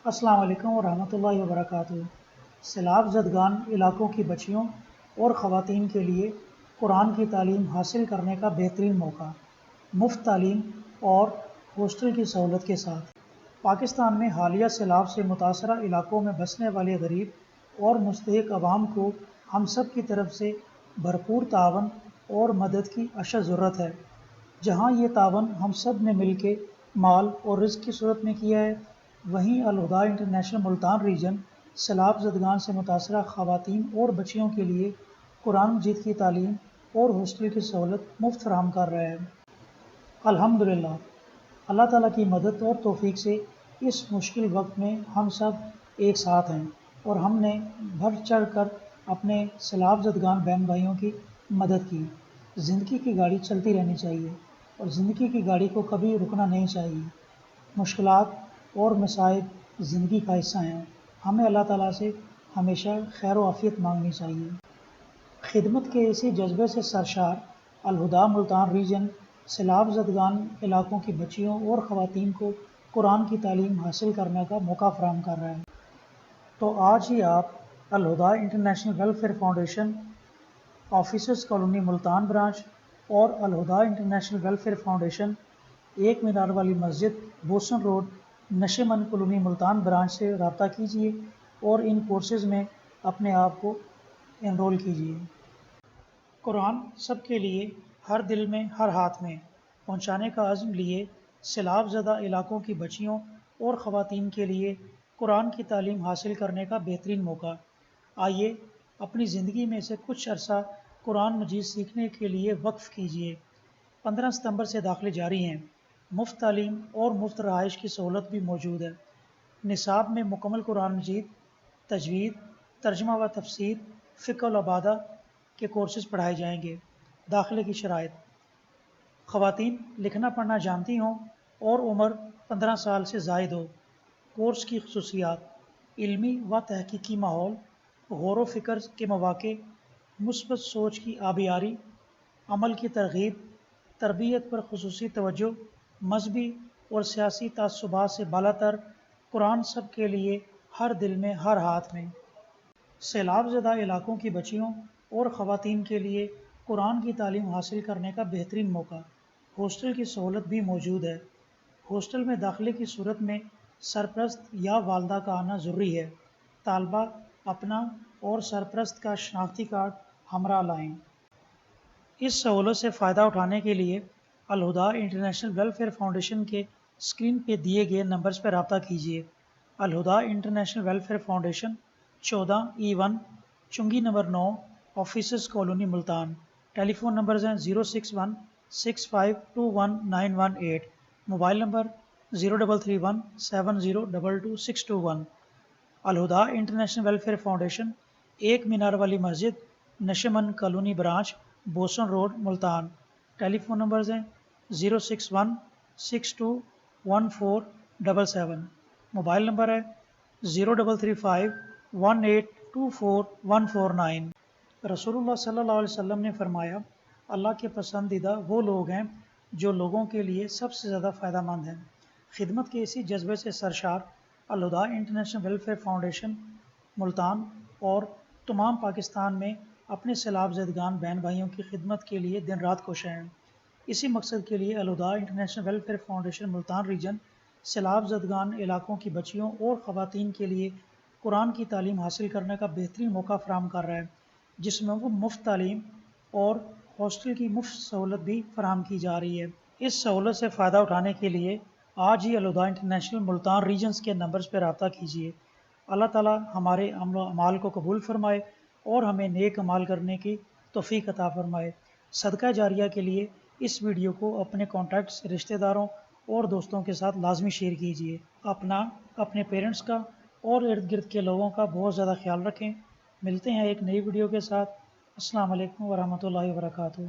السلام علیکم ورحمۃ اللہ وبرکاتہ۔ سیلاب زدگان علاقوں کی بچیوں اور خواتین کے لیے قرآن کی تعلیم حاصل کرنے کا بہترین موقع، مفت تعلیم اور ہاسٹل کی سہولت کے ساتھ۔ پاکستان میں حالیہ سیلاب سے متاثرہ علاقوں میں بسنے والے غریب اور مستحق عوام کو ہم سب کی طرف سے بھرپور تعاون اور مدد کی اشد ضرورت ہے۔ جہاں یہ تعاون ہم سب نے مل کے مال اور رزق کی صورت میں کیا ہے، وہیں الہدیٰ انٹرنیشنل ملتان ریجن سیلاب زدگان سے متاثرہ خواتین اور بچیوں کے لیے قرآن مجید کی تعلیم اور ہاسٹل کی سہولت مفت فراہم کر رہا ہے۔ الحمدللہ، اللہ تعالیٰ کی مدد اور توفیق سے اس مشکل وقت میں ہم سب ایک ساتھ ہیں اور ہم نے بڑھ چڑھ کر اپنے سیلاب زدگان بہن بھائیوں کی مدد کی۔ زندگی کی گاڑی چلتی رہنی چاہیے اور زندگی کی گاڑی کو کبھی رکنا نہیں چاہیے۔ مشکلات اور مصائب زندگی کا حصہ ہیں، ہمیں اللہ تعالیٰ سے ہمیشہ خیر و عافیت مانگنی چاہیے۔ خدمت کے اسی جذبے سے سرشار الہدیٰ ملتان ریجن سیلاب زدگان علاقوں کی بچیوں اور خواتین کو قرآن کی تعلیم حاصل کرنے کا موقع فراہم کر رہا ہے۔ تو آج ہی آپ Alhuda international welfare foundation, officers colony Multan branch اور الہدیٰ انٹرنیشنل ویلفیئر فاؤنڈیشن، ایک مینار والی مسجد، Boston road, Nasheman colony Multan branch سے رابطہ کیجیے اور ان کورسز میں اپنے آپ کو انرول کیجیے۔ قرآن سب کے لیے، ہر دل میں، ہر ہاتھ میں پہنچانے کا عزم لیے سیلاب زدہ علاقوں کی بچیوں اور خواتین کے لیے قرآن کی تعلیم حاصل کرنے کا بہترین موقع۔ آئیے اپنی زندگی میں سے کچھ عرصہ قرآن مجید سیکھنے کے لیے وقف کیجیے۔ 15 ستمبر سے داخلے جاری ہیں۔ مفت تعلیم اور مفت رہائش کی سہولت بھی موجود ہے۔ نصاب میں مکمل قرآن مجید، تجوید، ترجمہ و تفسیر، فقہ العبادہ کے کورسز پڑھائے جائیں گے۔ داخلے کی شرائط: خواتین لکھنا پڑھنا جانتی ہوں اور عمر 15 سال سے زائد ہو۔ کورس کی خصوصیات: علمی و تحقیقی ماحول، غور و فکر کے مواقع، مثبت سوچ کی آبیاری، عمل کی ترغیب، تربیت پر خصوصی توجہ، مذہبی اور سیاسی تعصبات سے بالا تر، قرآن سب کے لیے، ہر دل میں، ہر ہاتھ میں۔ سیلاب زدہ علاقوں کی بچیوں اور خواتین کے لیے قرآن کی تعلیم حاصل کرنے کا بہترین موقع۔ ہاسٹل کی سہولت بھی موجود ہے۔ ہاسٹل میں داخلے کی صورت میں سرپرست یا والدہ کا آنا ضروری ہے۔ طالبہ اپنا اور سرپرست کا شناختی کارڈ ہمراہ لائیں۔ اس سہولت سے فائدہ اٹھانے کے لیے الہدیٰ انٹرنیشنل ویلفیئر فاؤنڈیشن کے اسکرین پہ دیے گئے نمبرز پر رابطہ کیجیے۔ Ul Huda international welfare foundation, 14E1 چنگی number 9، officers colony Multan. Telephone numbers ہیں 06165219118، mobile number 033170222621۔ Alhuda international welfare foundation, ایک مینار والی مسجد، Nasheman colony branch, Boston road, Multan. Telephone numbers ہیں 061621477، موبائل نمبر ہے 033518244149۔ رسول اللہ صلی اللہ علیہ وسلم نے فرمایا، اللہ کے پسندیدہ وہ لوگ ہیں جو لوگوں کے لیے سب سے زیادہ فائدہ مند ہیں۔ خدمت کے اسی جذبے سے سرشار ul Huda international welfare foundation Multan اور تمام پاکستان میں اپنے سیلاب زدگان بہن بھائیوں کی خدمت کے لیے دن رات کوشاں ہیں۔ اسی مقصد کے لیے ul Huda international welfare foundation Multan region سیلاب زدگان علاقوں کی بچیوں اور خواتین کے لیے قرآن کی تعلیم حاصل کرنے کا بہترین موقع فراہم کر رہا ہے، جس میں وہ مفت تعلیم اور ہاسٹل کی مفت سہولت بھی فراہم کی جا رہی ہے۔ اس سہولت سے فائدہ اٹھانے کے لیے آج ہی الہدیٰ انٹرنیشنل ملتان ریجنز کے نمبرز پر رابطہ کیجیے۔ اللہ تعالیٰ ہمارے عمل و اعمال کو قبول فرمائے اور ہمیں نیک اعمال کرنے کی توفیق عطا فرمائے۔ صدقہ جاریہ کے لیے اس ویڈیو کو اپنے کانٹیکٹس، رشتہ داروں اور دوستوں کے ساتھ لازمی شیئر کیجیے۔ اپنا، اپنے پیرنٹس کا اور ارد گرد کے لوگوں کا بہت زیادہ خیال رکھیں۔ ملتے ہیں ایک نئی ویڈیو کے ساتھ۔ السلام علیکم ورحمۃ اللہ وبرکاتہ۔